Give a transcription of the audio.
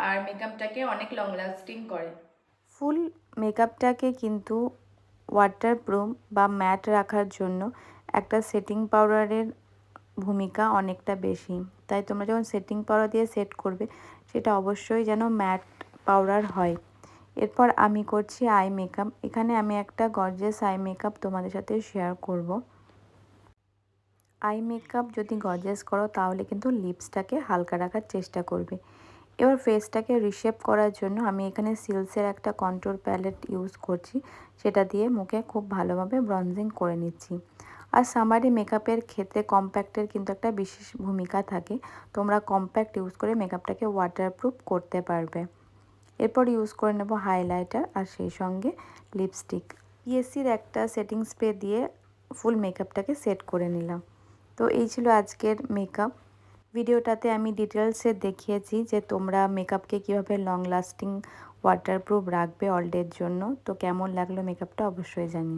আর মেকআপটাকে অনেক long lasting করে। ফুল মেকআপটাকে কিন্তু ওয়াটারপ্রুফ বা ম্যাট রাখার জন্য একটা সেটিং পাউডারের ভূমিকা অনেকটা বেশি। তাই তোমরা যখন সেটিং পাউডার দিয়ে সেট করবে সেটা অবশ্যই যেন ম্যাট পাউডার হয়। এরপর আমি করছি আই মেকআপ। এখানে আমি একটা গর্জিয়াস আই মেকআপ তোমাদের সাথে শেয়ার করব। আই মেকআপ যদি গর্জিয়াস করো তাহলে কিন্তু লিপসটাকে হালকা রাখার চেষ্টা করবে। এবার ফেসটাকে রিশেপ করার জন্য আমি এখানে সিলসের একটা কন্ট্রোর প্যালেট ইউজ করছি, সেটা দিয়ে মুখে খুব ভালোভাবে ব্রঞ্জিং করে নিচ্ছি। আর সামারি মেকআপের ক্ষেত্রে কম্প্যাক্টের কিন্তু একটা বিশেষ ভূমিকা থাকে। তোমরা কম্প্যাক্ট ইউজ করে মেকআপটাকে ওয়াটারপ্রুফ করতে পারবে। এরপর ইউজ করে নেব হাইলাইটার আর সেই সঙ্গে লিপস্টিক। পিএসসির একটা সেটিং স্প্রে দিয়ে ফুল মেকআপটাকে সেট করে নিলাম। তো এই ছিল আজকের মেকআপ। ভিডিওটাতে আমি ডিটেলসে দেখিয়েছি যে তোমরা মেকআপকে কীভাবে লং লাস্টিং ওয়াটারপ্রুফ রাখবে অল ডের জন্য। তো কেমন লাগলো মেকআপটা অবশ্যই জানিও।